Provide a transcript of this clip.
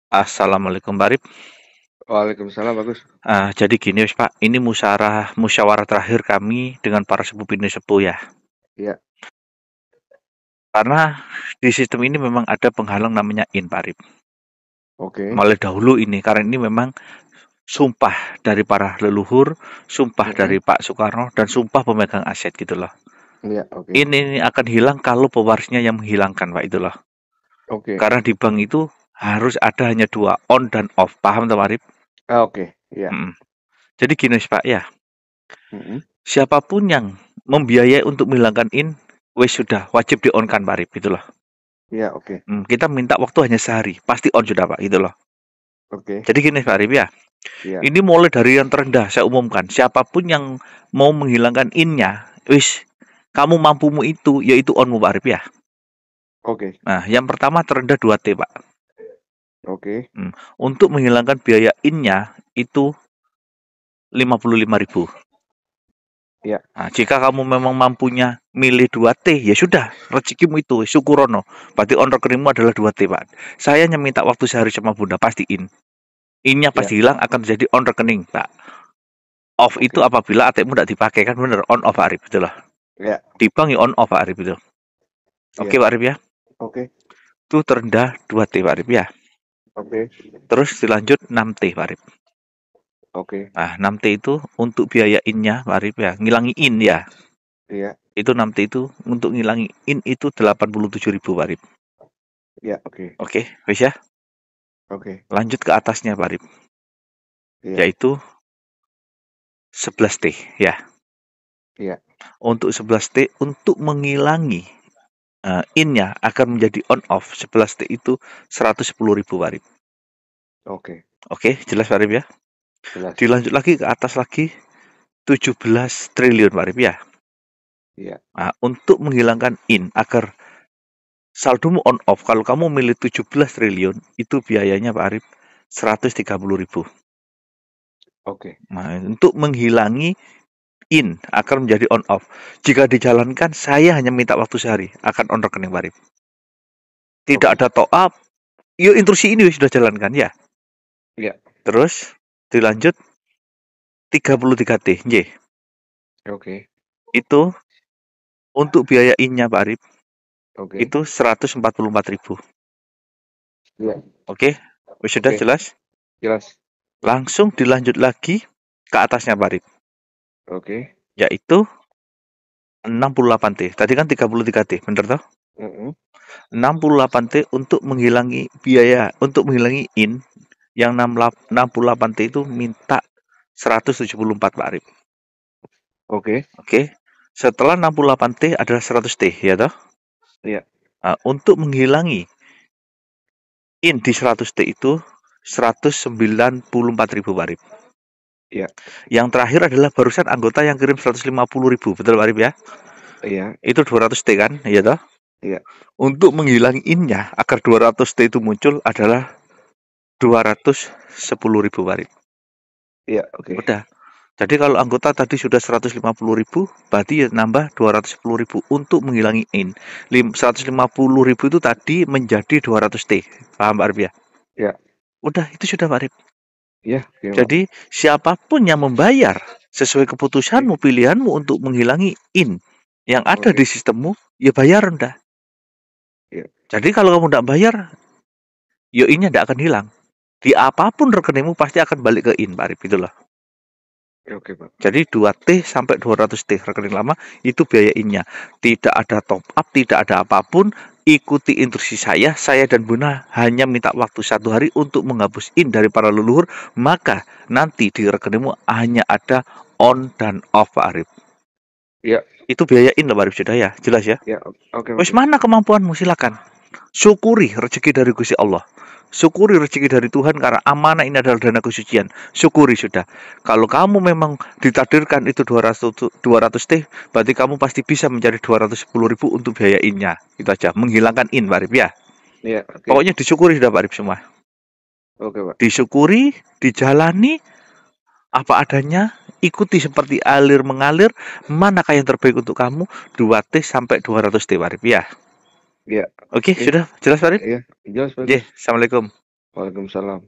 Assalamualaikum Barib. Waalaikumsalam, bagus. Jadi gini wis Pak, ini musyawarah terakhir kami dengan para sepuh ya. Iya, Karena di sistem ini memang ada penghalang namanya Barib. oke. Mulai dahulu ini, karena ini memang sumpah dari para leluhur, sumpah dari Mhm, Pak Soekarno, dan sumpah pemegang aset gitu loh. iya, oke. Ini akan hilang kalau pewarisnya yang menghilangkan Pak itu loh. Oke. Karena di bank itu harus ada hanya dua, on dan off. Paham tuh Barib? Oke, iya. Mm. Jadi gini wis, Pak ya. Mhm, Siapapun yang membiayai untuk menghilangkan wes sudah wajib di on kan Pak Arif gitu loh. iya, oke. Kita minta waktu hanya sehari, pasti on sudah Pak gitu loh. Oke, Jadi gini Pak Arif ya, iya, ini mulai dari yang terendah saya umumkan, siapapun yang mau menghilangkan nya, wis kamu mampumu itu, yaitu onmu Pak Arif ya. oke, Nah, yang pertama terendah 2T Pak. oke, Untuk menghilangkan biaya nya itu 55.000. iya, Nah, jika kamu memang mampunya milih 2T, ya sudah, rezekimu itu, syukurono. Berarti on rekeningmu adalah 2T, Pak. Saya hanya minta waktu sehari sama Bunda, pastiin. In-nya iya, pasti hilang, akan terjadi on rekening, Pak. Off itu oke, apabila ATM-mu tidak dipakai, kan bener, on off, Pak Arif, gitu loh. iya, Di bank ya on off, Pak Arif, itu. Oke, iya, Pak Arif ya. oke, Itu terendah 2T, Pak Arif ya. oke, Terus dilanjut 6T, Pak Arif. oke, Nah, 6T itu untuk biaya in-nya, Pak Arif ya. Ngilangi in ya. iya, Itu 6T itu untuk ngilangi in itu 87.000, Pak Arif. iya, oke, Oke, wis ya. oke, Lanjut ke atasnya, Pak Arif. iya, Yaitu 11T ya. iya, Untuk 11T untuk menghilangi in-nya akan menjadi on off 11T itu 110.000 Warib. oke, Oke, jelas Warib ya. jelas. Dilanjut lagi ke atas lagi 17 triliun Warib ya. Iya, Nah, untuk menghilangkan in agar saldomu on off, kalau kamu milih 17 triliun itu biayanya Pak Arif 130.000. oke, Nah, untuk menghilangi in akan menjadi on off. Jika dijalankan, saya hanya minta waktu sehari akan on rekening Pak Arif. Tidak oke, ada top up. Yuk intrusi ini sudah jalankan ya. iya, Terus dilanjut 33T. Y. oke, Itu untuk biaya in-nya Pak Arif oke, itu 144.000. iya, Oke, sudah oke, jelas. jelas. Langsung dilanjut lagi ke atasnya Pak Arif, Oke, yaitu 68T. Tadi kan 33T, bener toh? mhm, 68T untuk menghilangi biaya, untuk menghilangi in yang 68T itu minta 174 Pak Arif. oke, Oke. Setelah 68T adalah 100T ya toh? iya, Nah, untuk menghilangi in di 100T itu 194.000 Warib. iya, Yang terakhir adalah barusan anggota yang kirim 150.000, betul Warib ya? iya, Itu 200T kan, iya toh? iya, Untuk menghilangi in-nya agar 200T itu muncul adalah 210.000 Warib. iya, oke, Udah. Jadi kalau anggota tadi sudah 150.000, berarti ya nambah 210.000 untuk menghilangi in. 150.000 itu tadi menjadi 200T. Paham Pak Arif ya? iya, Udah, itu sudah Pak Arif. iya, oke, Pak. Jadi siapapun yang membayar sesuai Oke, keputusanmu, pilihanmu untuk menghilangi in yang ada di oke, sistemmu, ya bayar rendah. iya, Jadi kalau kamu tidak bayar, ya in-nya tidak akan hilang. Di apapun rekeningmu pasti akan balik ke in, Pak Arif. Itulah. oke, Pak. Jadi 2T sampai 200T rekening lama itu biaya in-nya. Tidak ada top up, tidak ada apapun. Ikuti instruksi saya dan Buna hanya minta waktu 1 hari untuk menghapus in dari para leluhur. Maka nanti di rekeningmu hanya ada on dan off Pak Arif. Iya, Itu biaya in loh Pak Arif, sudah ya, jelas ya. iya, oke, Wes oke. mana kemampuanmu, silakan. Syukuri rezeki dari Gusti Allah. Syukuri rezeki dari Tuhan karena amanah ini adalah dana kesucian. Syukuri sudah. Kalau kamu memang ditakdirkan itu 200T, berarti kamu pasti bisa mencari 210.000 untuk biaya in-nya. Itu aja, menghilangkan in, Pak Arif ya. Iya, oke. Pokoknya disyukuri sudah Pak Arif semua. Oke, Pak. Disyukuri, dijalani apa adanya, ikuti seperti alir mengalir, manakah yang terbaik untuk kamu? 2T sampai 200T Pak Arif ya. Iya, Oke, oke. sudah jelas Pak Arif? Iya, jelas, bagus. Assalamualaikum. Waalaikumsalam.